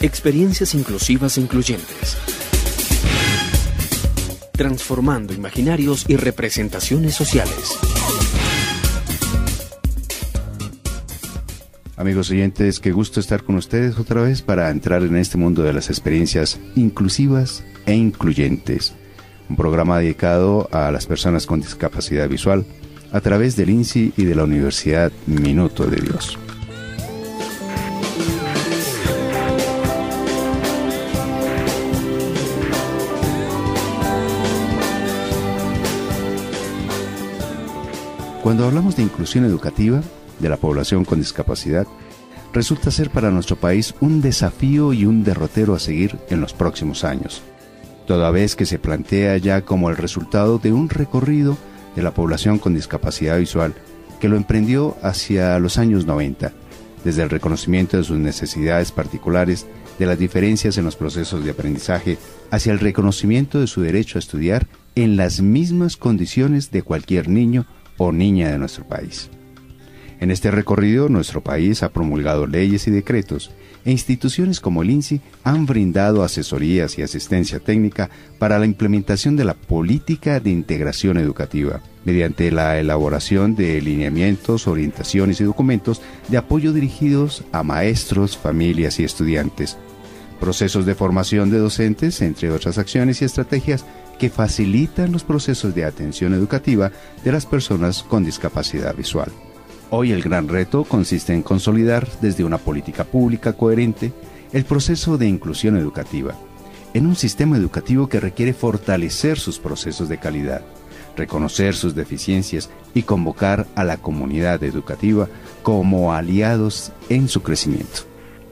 Experiencias inclusivas e incluyentes. Transformando imaginarios y representaciones sociales. Amigos oyentes, qué gusto estar con ustedes otra vez para entrar en este mundo de las experiencias inclusivas e incluyentes. Un programa dedicado a las personas con discapacidad visual a través del INSI y de la Universidad Minuto de Dios. Cuando hablamos de inclusión educativa de la población con discapacidad, resulta ser para nuestro país un desafío y un derrotero a seguir en los próximos años, toda vez que se plantea ya como el resultado de un recorrido de la población con discapacidad visual que lo emprendió hacia los años 90, desde el reconocimiento de sus necesidades particulares, de las diferencias en los procesos de aprendizaje, hacia el reconocimiento de su derecho a estudiar en las mismas condiciones de cualquier niño o niña de nuestro país. En este recorrido, nuestro país ha promulgado leyes y decretos, e instituciones como el INSI han brindado asesorías y asistencia técnica para la implementación de la política de integración educativa, mediante la elaboración de lineamientos, orientaciones y documentos de apoyo dirigidos a maestros, familias y estudiantes, procesos de formación de docentes, entre otras acciones y estrategias que facilitan los procesos de atención educativa de las personas con discapacidad visual. Hoy el gran reto consiste en consolidar desde una política pública coherente el proceso de inclusión educativa, en un sistema educativo que requiere fortalecer sus procesos de calidad, reconocer sus deficiencias y convocar a la comunidad educativa como aliados en su crecimiento.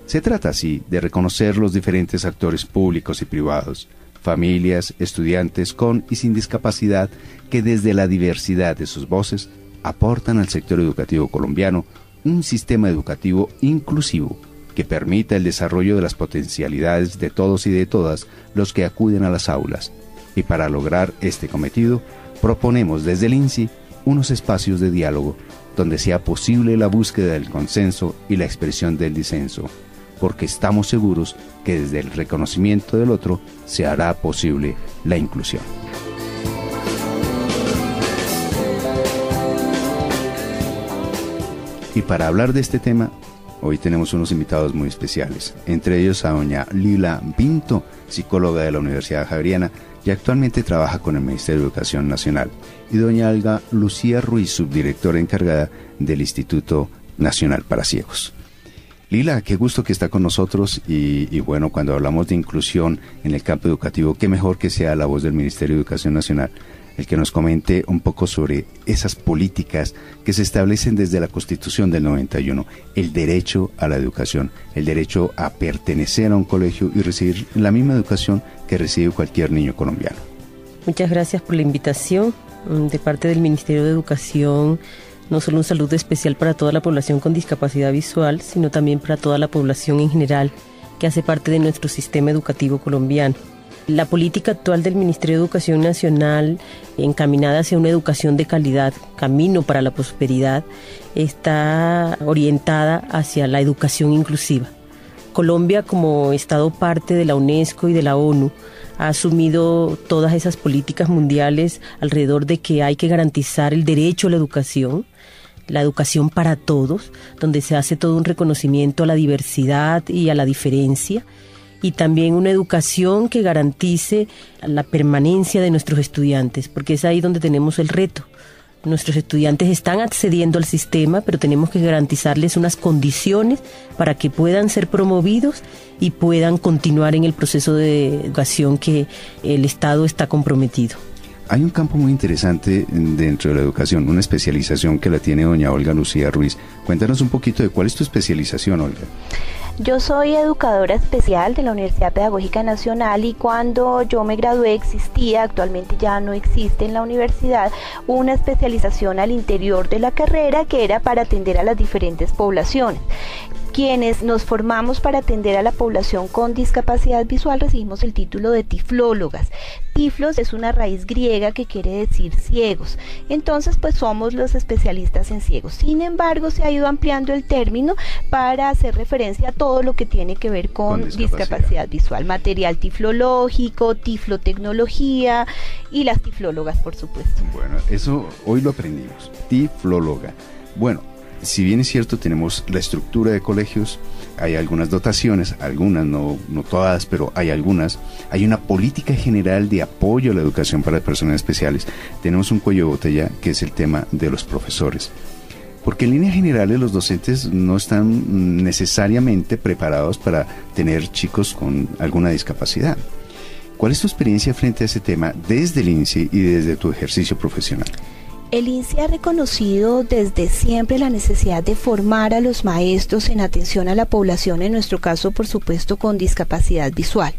Se trata así de reconocer los diferentes actores públicos y privados, familias, estudiantes con y sin discapacidad que desde la diversidad de sus voces aportan al sector educativo colombiano un sistema educativo inclusivo que permita el desarrollo de las potencialidades de todos y de todas los que acuden a las aulas. Y para lograr este cometido, proponemos desde el INSI unos espacios de diálogo donde sea posible la búsqueda del consenso y la expresión del disenso, porque estamos seguros que desde el reconocimiento del otro se hará posible la inclusión. Y para hablar de este tema, hoy tenemos unos invitados muy especiales, entre ellos a doña Lila Pinto, psicóloga de la Universidad Javeriana y actualmente trabaja con el Ministerio de Educación Nacional, y doña Alga Lucía Ruiz, subdirectora encargada del Instituto Nacional para Ciegos. Lila, qué gusto que está con nosotros y bueno, cuando hablamos de inclusión en el campo educativo, qué mejor que sea la voz del Ministerio de Educación Nacional el que nos comente un poco sobre esas políticas que se establecen desde la Constitución del 91, el derecho a la educación, el derecho a pertenecer a un colegio y recibir la misma educación que recibe cualquier niño colombiano. Muchas gracias por la invitación. De parte del Ministerio de Educación, no solo un saludo especial para toda la población con discapacidad visual, sino también para toda la población en general que hace parte de nuestro sistema educativo colombiano. La política actual del Ministerio de Educación Nacional, encaminada hacia una educación de calidad, camino para la prosperidad, está orientada hacia la educación inclusiva. Colombia, como Estado parte de la UNESCO y de la ONU, ha asumido todas esas políticas mundiales alrededor de que hay que garantizar el derecho a la educación para todos, donde se hace todo un reconocimiento a la diversidad y a la diferencia, y también una educación que garantice la permanencia de nuestros estudiantes, porque es ahí donde tenemos el reto. Nuestros estudiantes están accediendo al sistema, pero tenemos que garantizarles unas condiciones para que puedan ser promovidos y puedan continuar en el proceso de educación que el Estado está comprometido. Hay un campo muy interesante dentro de la educación, una especialización que la tiene doña Olga Lucía Ruiz. Cuéntanos un poquito de cuál es tu especialización, Olga. Yo soy educadora especial de la Universidad Pedagógica Nacional y cuando yo me gradué existía, actualmente ya no existe en la universidad, una especialización al interior de la carrera que era para atender a las diferentes poblaciones. quienes nos formamos para atender a la población con discapacidad visual recibimos el título de tiflólogas. Tiflos es una raíz griega que quiere decir ciegos. Entonces, pues somos los especialistas en ciegos. Sin embargo, se ha ido ampliando el término para hacer referencia a todo lo que tiene que ver con discapacidad visual. Material tiflológico, tiflotecnología y las tiflólogas, por supuesto. Bueno, eso hoy lo aprendimos. Tiflóloga. Bueno, si bien es cierto, tenemos la estructura de colegios, hay algunas dotaciones, algunas, no todas, pero hay algunas. Hay una política general de apoyo a la educación para personas especiales. Tenemos un cuello de botella que es el tema de los profesores. Porque en líneas generales los docentes no están necesariamente preparados para tener chicos con alguna discapacidad. ¿Cuál es tu experiencia frente a ese tema desde el INSI y desde tu ejercicio profesional? El INSI ha reconocido desde siempre la necesidad de formar a los maestros en atención a la población, en nuestro caso, por supuesto, con discapacidad visual.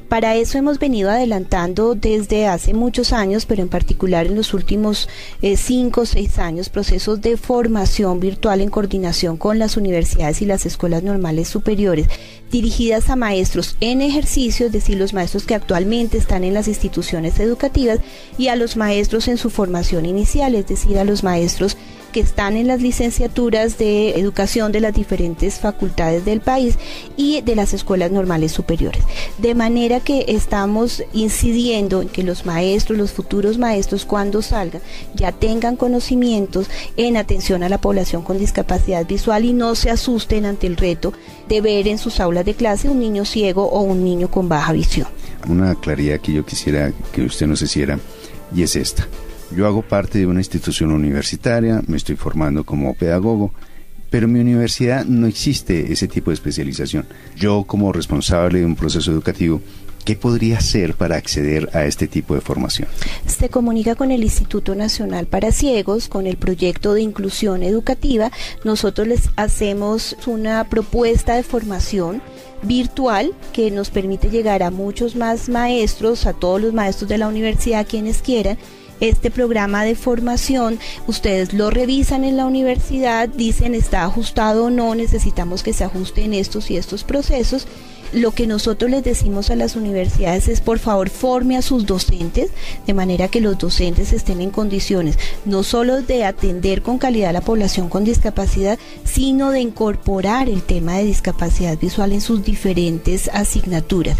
Para eso hemos venido adelantando desde hace muchos años, pero en particular en los últimos 5 o 6 años, procesos de formación virtual en coordinación con las universidades y las escuelas normales superiores, dirigidas a maestros en ejercicio, es decir, los maestros que actualmente están en las instituciones educativas, y a los maestros en su formación inicial, es decir, a los maestros que están en las licenciaturas de educación de las diferentes facultades del país y de las escuelas normales superiores. De manera que estamos incidiendo en que los maestros, los futuros maestros, cuando salgan, ya tengan conocimientos en atención a la población con discapacidad visual y no se asusten ante el reto de ver en sus aulas de clase un niño ciego o un niño con baja visión. Una claridad que yo quisiera que usted nos hiciera, y es esta. Yo hago parte de una institución universitaria, me estoy formando como pedagogo, pero en mi universidad no existe ese tipo de especialización. Yo, como responsable de un proceso educativo, ¿qué podría hacer para acceder a este tipo de formación? Se comunica con el Instituto Nacional para Ciegos, con el proyecto de inclusión educativa. Nosotros les hacemos una propuesta de formación virtual que nos permite llegar a muchos más maestros, a todos los maestros de la universidad, quienes quieran. Este programa de formación, ustedes lo revisan en la universidad, dicen está ajustado o no, necesitamos que se ajusten estos y estos procesos. Lo que nosotros les decimos a las universidades es, por favor, forme a sus docentes, de manera que los docentes estén en condiciones no solo de atender con calidad a la población con discapacidad, sino de incorporar el tema de discapacidad visual en sus diferentes asignaturas.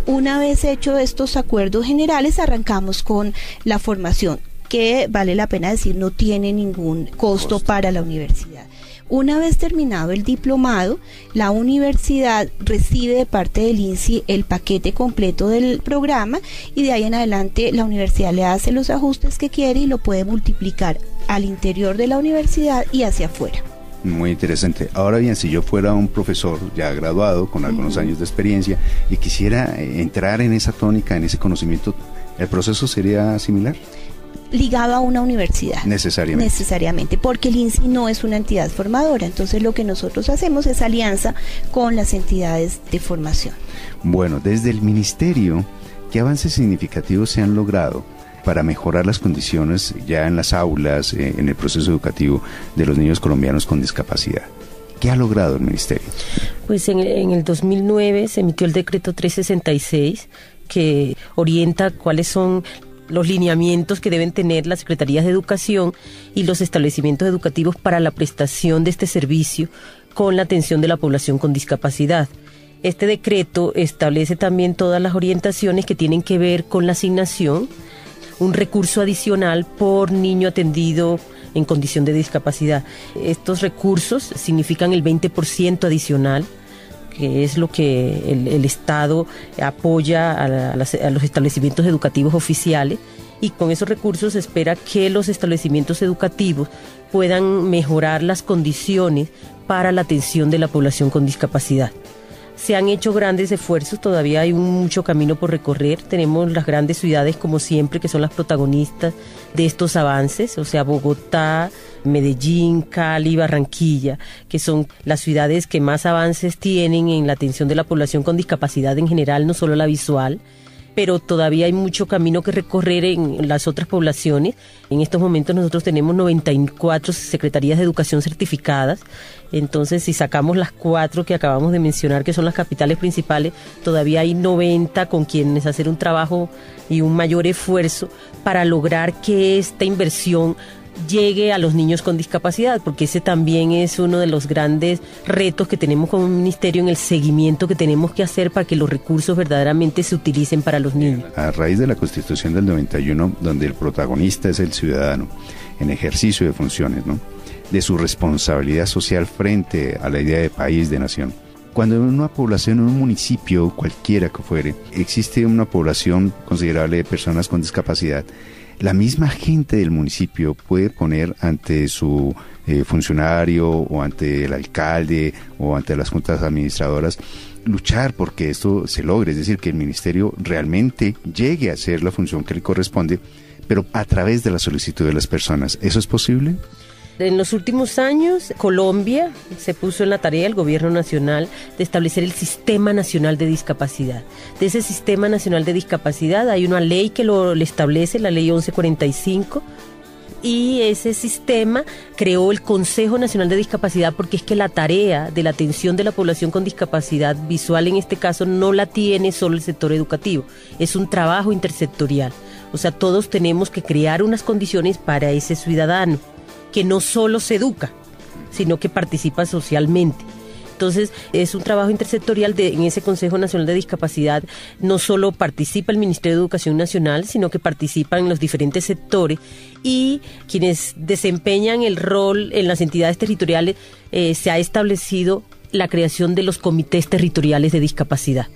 Una vez hecho estos acuerdos generales, arrancamos con la formación, que vale la pena decir no tiene ningún costo para la universidad. Una vez terminado el diplomado, la universidad recibe de parte del INSI el paquete completo del programa y de ahí en adelante la universidad le hace los ajustes que quiere y lo puede multiplicar al interior de la universidad y hacia afuera. Muy interesante. Ahora bien, si yo fuera un profesor ya graduado, con algunos años de experiencia, y quisiera entrar en esa tónica, en ese conocimiento, ¿el proceso sería similar? Ligado a una universidad. Necesariamente, porque el INSI no es una entidad formadora, entonces lo que nosotros hacemos es alianza con las entidades de formación. Bueno, desde el ministerio, ¿qué avances significativos se han logrado para mejorar las condiciones ya en las aulas, en el proceso educativo de los niños colombianos con discapacidad? ¿Qué ha logrado el ministerio? Pues en el 2009 se emitió el decreto 366 que orienta cuáles son los lineamientos que deben tener las secretarías de educación y los establecimientos educativos para la prestación de este servicio con la atención de la población con discapacidad. Este decreto establece también todas las orientaciones que tienen que ver con la asignación, un recurso adicional por niño atendido en condición de discapacidad. Estos recursos significan el 20% adicional, que es lo que el Estado apoya a los establecimientos educativos oficiales, y con esos recursos se espera que los establecimientos educativos puedan mejorar las condiciones para la atención de la población con discapacidad. Se han hecho grandes esfuerzos, todavía hay mucho camino por recorrer. Tenemos las grandes ciudades, como siempre, que son las protagonistas de estos avances, o sea, Bogotá, Medellín, Cali, Barranquilla, que son las ciudades que más avances tienen en la atención de la población con discapacidad en general, no solo la visual. pero todavía hay mucho camino que recorrer en las otras poblaciones. En estos momentos nosotros tenemos 94 secretarías de educación certificadas, entonces si sacamos las 4 que acabamos de mencionar, que son las capitales principales, todavía hay 90 con quienes hacer un trabajo y un mayor esfuerzo para lograr que esta inversión llegue a los niños con discapacidad, porque ese también es uno de los grandes retos que tenemos como ministerio en el seguimiento que tenemos que hacer para que los recursos verdaderamente se utilicen para los niños. A raíz de la Constitución del 91, donde el protagonista es el ciudadano, en ejercicio de funciones, ¿no?, de su responsabilidad social frente a la idea de país, de nación. Cuando en una población, en un municipio, cualquiera que fuere, existe una población considerable de personas con discapacidad, la misma gente del municipio puede poner ante su funcionario o ante el alcalde o ante las juntas administradoras, luchar porque esto se logre, es decir, que el ministerio realmente llegue a hacer la función que le corresponde, pero a través de la solicitud de las personas. ¿Eso es posible? En los últimos años, Colombia se puso en la tarea, el gobierno nacional, de establecer el Sistema Nacional de Discapacidad. De ese Sistema Nacional de Discapacidad hay una ley que lo establece, la ley 1145, y ese sistema creó el Consejo Nacional de Discapacidad, porque es que la tarea de la atención de la población con discapacidad visual, en este caso, no la tiene solo el sector educativo, es un trabajo intersectorial. O sea, todos tenemos que crear unas condiciones para ese ciudadano, que no solo se educa, sino que participa socialmente. Entonces, es un trabajo intersectorial en ese Consejo Nacional de Discapacidad. No solo participa el Ministerio de Educación Nacional, sino que participan los diferentes sectores y quienes desempeñan el rol en las entidades territoriales. Se ha establecido la creación de los comités territoriales de discapacidad.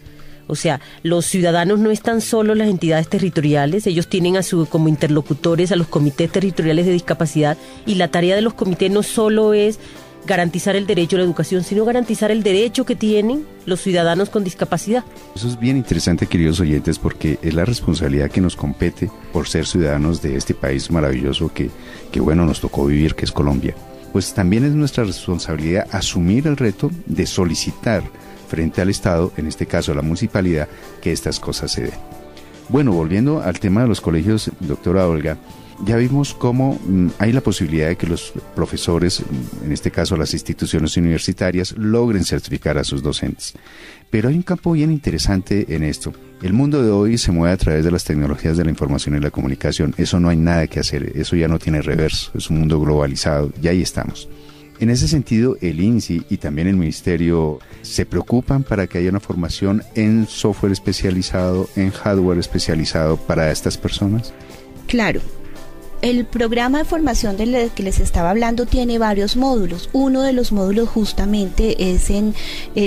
O sea, los ciudadanos no están solo en las entidades territoriales, ellos tienen como interlocutores a los comités territoriales de discapacidad, y la tarea de los comités no solo es garantizar el derecho a la educación, sino garantizar el derecho que tienen los ciudadanos con discapacidad. Eso es bien interesante, queridos oyentes, porque es la responsabilidad que nos compete por ser ciudadanos de este país maravilloso que bueno, nos tocó vivir, que es Colombia. Pues también es nuestra responsabilidad asumir el reto de solicitar frente al Estado, en este caso a la municipalidad, que estas cosas se den. Bueno, volviendo al tema de los colegios, doctora Olga, ya vimos cómo hay la posibilidad de que los profesores, en este caso las instituciones universitarias, logren certificar a sus docentes. Pero hay un campo bien interesante en esto. El mundo de hoy se mueve a través de las tecnologías de la información y la comunicación. Eso no hay nada que hacer, eso ya no tiene reverso, es un mundo globalizado, y ahí estamos. En ese sentido, el INSI y también el Ministerio se preocupan para que haya una formación en software especializado, en hardware especializado para estas personas. Claro. El programa de formación del que les estaba hablando tiene varios módulos. Uno de los módulos justamente es en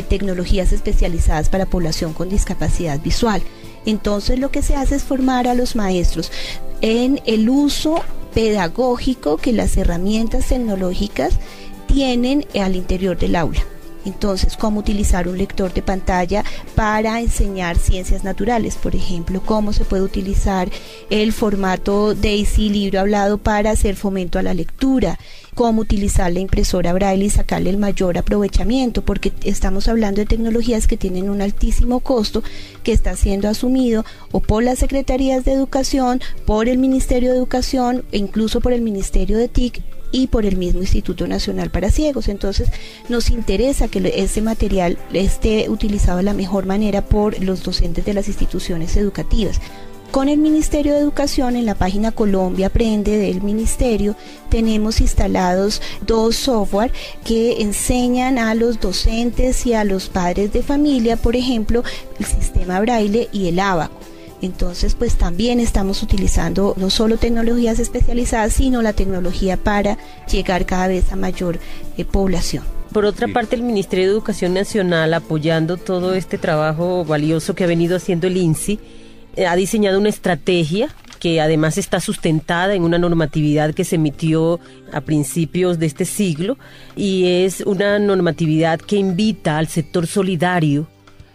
tecnologías especializadas para población con discapacidad visual. Entonces lo que se hace es formar a los maestros en el uso pedagógico que las herramientas tecnológicas tienen al interior del aula. Entonces, cómo utilizar un lector de pantalla para enseñar ciencias naturales, por ejemplo, cómo se puede utilizar el formato DAISY, libro hablado, para hacer fomento a la lectura, cómo utilizar la impresora Braille y sacarle el mayor aprovechamiento, porque estamos hablando de tecnologías que tienen un altísimo costo que está siendo asumido o por las secretarías de educación, por el Ministerio de Educación e incluso por el Ministerio de TIC y por el mismo Instituto Nacional para Ciegos. Entonces nos interesa que ese material esté utilizado de la mejor manera por los docentes de las instituciones educativas. Con el Ministerio de Educación, en la página Colombia Aprende del Ministerio, tenemos instalados 2 software que enseñan a los docentes y a los padres de familia, por ejemplo, el sistema Braille y el Ábaco. Entonces, pues también estamos utilizando no solo tecnologías especializadas, sino la tecnología para llegar cada vez a mayor población. Por otra parte, el Ministerio de Educación Nacional, apoyando todo este trabajo valioso que ha venido haciendo el INSI, ha diseñado una estrategia que además está sustentada en una normatividad que se emitió a principios de este siglo, y es una normatividad que invita al sector solidario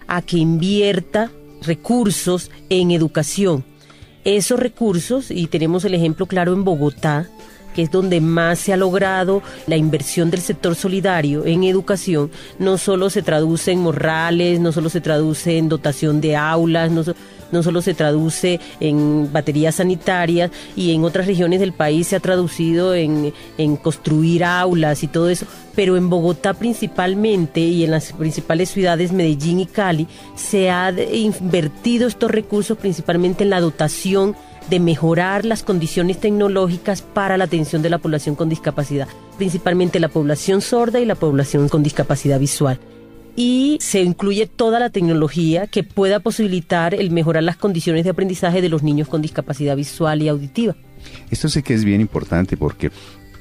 a que invierta recursos en educación. Esos recursos, y tenemos el ejemplo claro en Bogotá, que es donde más se ha logrado la inversión del sector solidario en educación, no solo se traduce en morrales, no solo se traduce en dotación de aulas, no solo se traduce en baterías sanitarias, y en otras regiones del país se ha traducido en construir aulas y todo eso, pero en Bogotá principalmente y en las principales ciudades, Medellín y Cali, se ha invertido estos recursos principalmente en la dotación de mejorar las condiciones tecnológicas para la atención de la población con discapacidad, principalmente la población sorda y la población con discapacidad visual. Y se incluye toda la tecnología que pueda posibilitar el mejorar las condiciones de aprendizaje de los niños con discapacidad visual y auditiva. Esto sé que es bien importante porque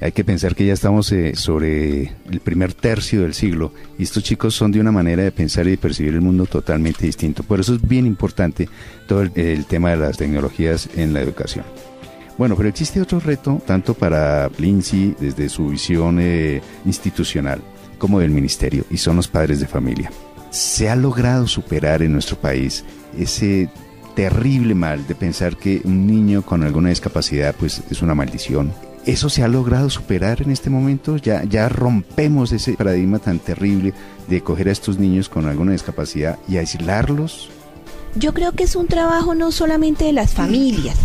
hay que pensar que ya estamos sobre el primer tercio del siglo y estos chicos son de una manera de pensar y de percibir el mundo totalmente distinto. Por eso es bien importante todo el tema de las tecnologías en la educación. Bueno, pero existe otro reto, tanto para el INSI desde su visión institucional como del ministerio, y son los padres de familia. Se ha logrado superar en nuestro país ese terrible mal de pensar que un niño con alguna discapacidad pues es una maldición. ¿Eso se ha logrado superar en este momento? ¿Ya rompemos ese paradigma tan terrible de coger a estos niños con alguna discapacidad y aislarlos? Yo creo que es un trabajo no solamente de las familias,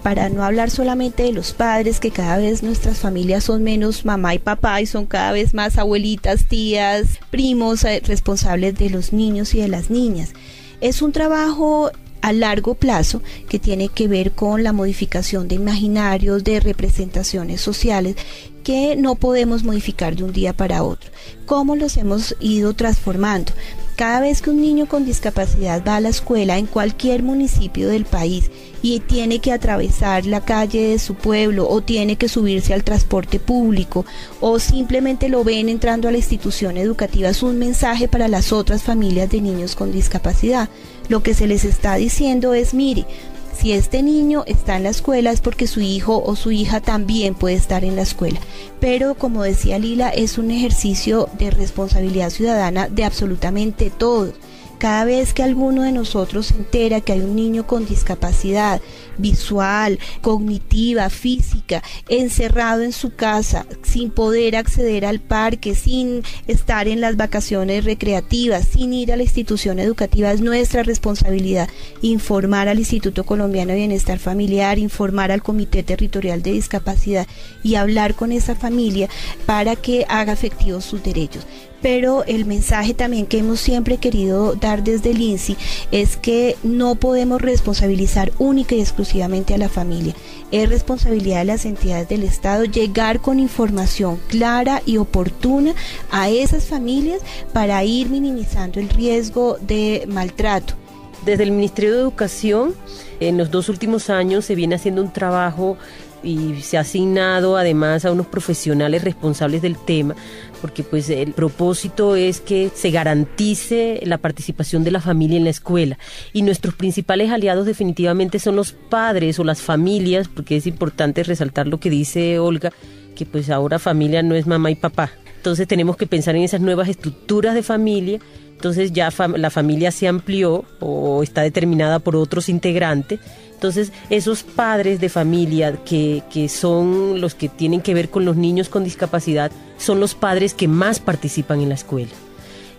para no hablar solamente de los padres, que cada vez nuestras familias son menos mamá y papá y son cada vez más abuelitas, tías, primos responsables de los niños y de las niñas. Es un trabajo a largo plazo que tiene que ver con la modificación de imaginarios, de representaciones sociales que no podemos modificar de un día para otro. ¿Cómo los hemos ido transformando? Cada vez que un niño con discapacidad va a la escuela en cualquier municipio del país y tiene que atravesar la calle de su pueblo o tiene que subirse al transporte público o simplemente lo ven entrando a la institución educativa, es un mensaje para las otras familias de niños con discapacidad. Lo que se les está diciendo es, mire, si este niño está en la escuela es porque su hijo o su hija también puede estar en la escuela. Pero como decía Lila, es un ejercicio de responsabilidad ciudadana de absolutamente todos. Cada vez que alguno de nosotros se entera que hay un niño con discapacidad visual, cognitiva, física, encerrado en su casa, sin poder acceder al parque, sin estar en las vacaciones recreativas, sin ir a la institución educativa, es nuestra responsabilidad informar al Instituto Colombiano de Bienestar Familiar, informar al Comité Territorial de Discapacidad y hablar con esa familia para que haga efectivos sus derechos. Pero el mensaje también que hemos siempre querido dar desde el INSI es que no podemos responsabilizar única y exclusivamente a la familia. Es responsabilidad de las entidades del Estado llegar con información clara y oportuna a esas familias para ir minimizando el riesgo de maltrato. Desde el Ministerio de Educación, en los 2 últimos años se viene haciendo un trabajo y se ha asignado además a unos profesionales responsables del tema, porque pues el propósito es que se garantice la participación de la familia en la escuela, y nuestros principales aliados definitivamente son los padres o las familias, porque es importante resaltar lo que dice Olga, que pues ahora familia no es mamá y papá, entonces tenemos que pensar en esas nuevas estructuras de familia. Entonces ya la familia se amplió o está determinada por otros integrantes. Entonces esos padres de familia que son los que tienen que ver con los niños con discapacidad son los padres que más participan en la escuela.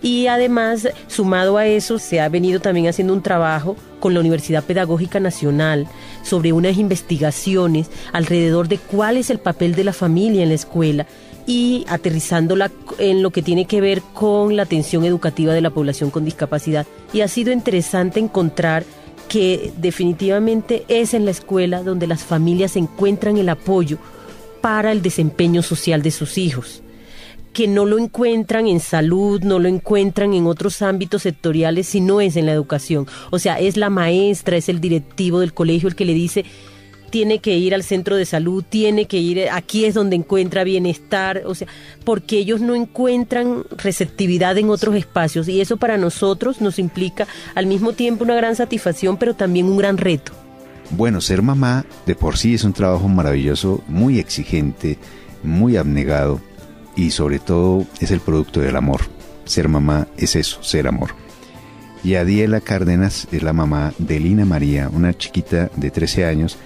Y además, sumado a eso, se ha venido también haciendo un trabajo con la Universidad Pedagógica Nacional sobre unas investigaciones alrededor de cuál es el papel de la familia en la escuela, y aterrizándola en lo que tiene que ver con la atención educativa de la población con discapacidad. Y ha sido interesante encontrar que definitivamente es en la escuela donde las familias encuentran el apoyo para el desempeño social de sus hijos, que no lo encuentran en salud, no lo encuentran en otros ámbitos sectoriales, sino es en la educación. O sea, es la maestra, es el directivo del colegio el que le dice: tiene que ir al centro de salud, tiene que ir, aquí es donde encuentra bienestar, o sea, porque ellos no encuentran receptividad en otros espacios, y eso para nosotros nos implica al mismo tiempo una gran satisfacción, pero también un gran reto. Bueno, ser mamá de por sí es un trabajo maravilloso, muy exigente, muy abnegado, y sobre todo es el producto del amor. Ser mamá es eso, ser amor. Y Adiela Cárdenas es la mamá de Lina María, una chiquita de 13 años,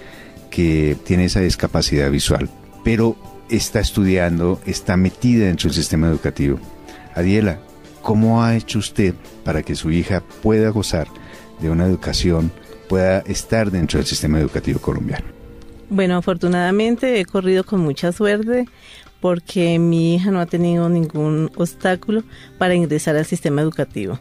que tiene esa discapacidad visual. Pero está estudiando, está metida dentro del sistema educativo. Adiela, ¿cómo ha hecho usted para que su hija pueda gozar de una educación, pueda estar dentro del sistema educativo colombiano? Bueno, afortunadamente he corrido con mucha suerte porque mi hija no ha tenido ningún obstáculo para ingresar al sistema educativo.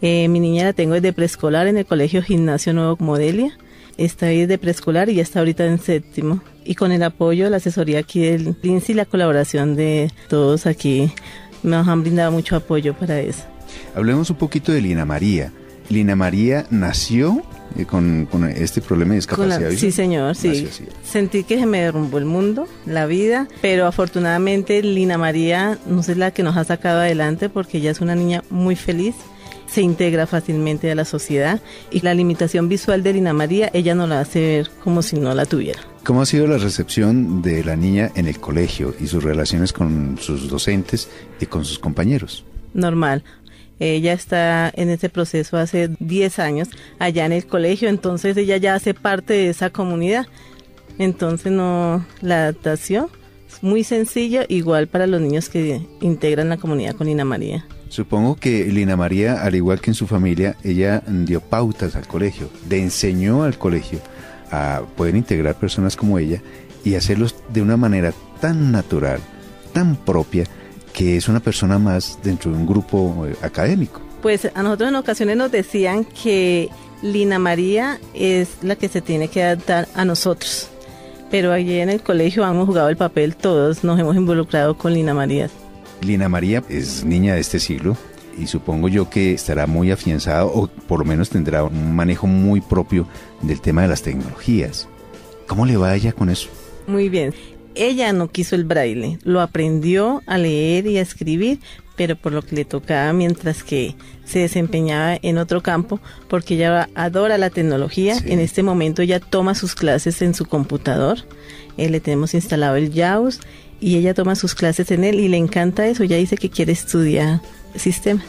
Mi niña la tengo desde preescolar en el Colegio Gimnasio Nuevo Modelia. Está ahí desde preescolar y ya está ahorita en 7º. Y con el apoyo, la asesoría aquí del INSI y la colaboración de todos aquí, nos han brindado mucho apoyo para eso. Hablemos un poquito de Lina María. Lina María nació con este problema de discapacidad visual. Sí, señor, sí. Sentí que se me derrumbó el mundo, la vida, pero afortunadamente Lina María es la que nos ha sacado adelante porque ella es una niña muy feliz, se integra fácilmente a la sociedad y la limitación visual de Lina María, ella no la hace ver como si no la tuviera. ¿Cómo ha sido la recepción de la niña en el colegio y sus relaciones con sus docentes y con sus compañeros? Normal. Ella está en ese proceso hace 10 años allá en el colegio, entonces ella ya hace parte de esa comunidad. Entonces la adaptación es muy sencilla, igual para los niños que integran la comunidad con Lina María. Supongo que Lina María, al igual que en su familia, ella dio pautas al colegio, le enseñó al colegio a poder integrar personas como ella y hacerlos de una manera tan natural, tan propia, que es una persona más dentro de un grupo académico. Pues a nosotros en ocasiones nos decían que Lina María es la que se tiene que adaptar a nosotros, pero allí en el colegio hemos jugado el papel, todos nos hemos involucrado con Lina María. Lina María es niña de este siglo y supongo yo que estará muy afianzada o por lo menos tendrá un manejo muy propio del tema de las tecnologías. ¿Cómo le va a ella con eso? Muy bien. Ella no quiso el braille, lo aprendió a leer y a escribir, pero por lo que le tocaba mientras que se desempeñaba en otro campo, porque ella adora la tecnología. Sí. En este momento ella toma sus clases en su computador, le tenemos instalado el JAWS y ella toma sus clases en él y le encanta eso. Ella dice que quiere estudiar sistemas.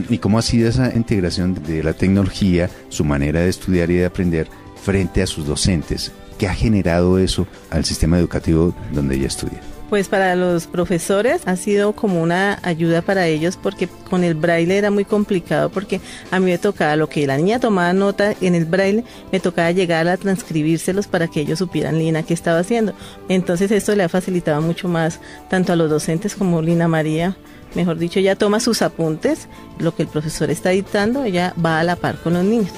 ¿Y cómo ha sido esa integración de la tecnología, su manera de estudiar y de aprender frente a sus docentes? ¿Qué ha generado eso al sistema educativo donde ella estudia? Pues para los profesores ha sido como una ayuda para ellos porque con el braille era muy complicado porque a mí me tocaba lo que la niña tomaba nota en el braille, me tocaba llegar a transcribírselos para que ellos supieran Lina qué estaba haciendo. Entonces esto le ha facilitado mucho más tanto a los docentes como Lina María. Mejor dicho, ella toma sus apuntes, lo que el profesor está dictando, ella va a la par con los niños.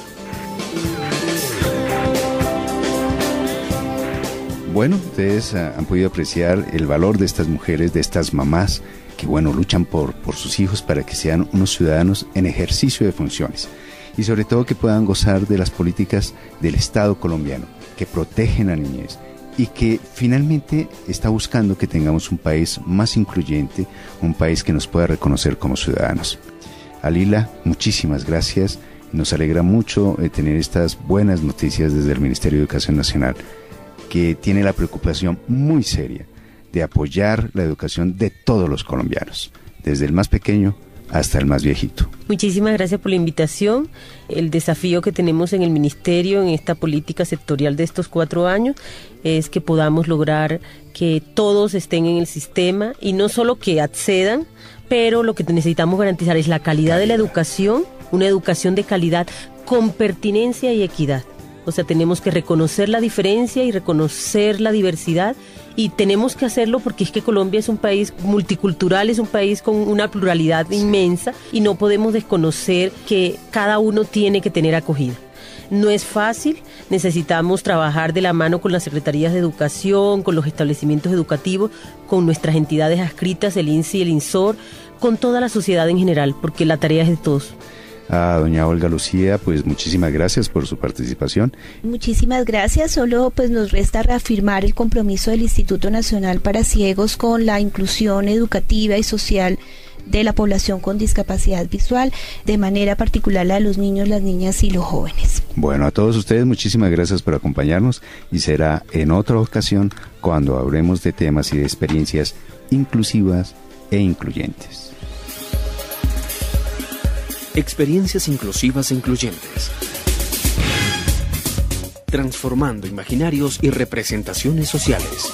Bueno, ustedes han podido apreciar el valor de estas mujeres, de estas mamás que, luchan por sus hijos para que sean unos ciudadanos en ejercicio de funciones y sobre todo que puedan gozar de las políticas del Estado colombiano, que protegen a la niñez y que finalmente está buscando que tengamos un país más incluyente, un país que nos pueda reconocer como ciudadanos. Alila, muchísimas gracias. Nos alegra mucho tener estas buenas noticias desde el Ministerio de Educación Nacional, que tiene la preocupación muy seria de apoyar la educación de todos los colombianos, desde el más pequeño hasta el más viejito. Muchísimas gracias por la invitación. El desafío que tenemos en el Ministerio, en esta política sectorial de estos 4 años, es que podamos lograr que todos estén en el sistema y no solo que accedan, pero lo que necesitamos garantizar es la calidad de la educación, una educación de calidad con pertinencia y equidad. O sea, tenemos que reconocer la diferencia y reconocer la diversidad y tenemos que hacerlo porque es que Colombia es un país multicultural, es un país con una pluralidad inmensa y no podemos desconocer que cada uno tiene que tener acogida. No es fácil, necesitamos trabajar de la mano con las secretarías de educación, con los establecimientos educativos, con nuestras entidades adscritas, el INSI y el INSOR, con toda la sociedad en general, porque la tarea es de todos. A doña Olga Lucía, pues muchísimas gracias por su participación. Muchísimas gracias, solo pues nos resta reafirmar el compromiso del Instituto Nacional para Ciegos con la inclusión educativa y social de la población con discapacidad visual, de manera particular la de los niños, las niñas y los jóvenes. Bueno, a todos ustedes muchísimas gracias por acompañarnos y será en otra ocasión cuando hablemos de temas y de experiencias inclusivas e incluyentes. Experiencias inclusivas e incluyentes. Transformando imaginarios y representaciones sociales.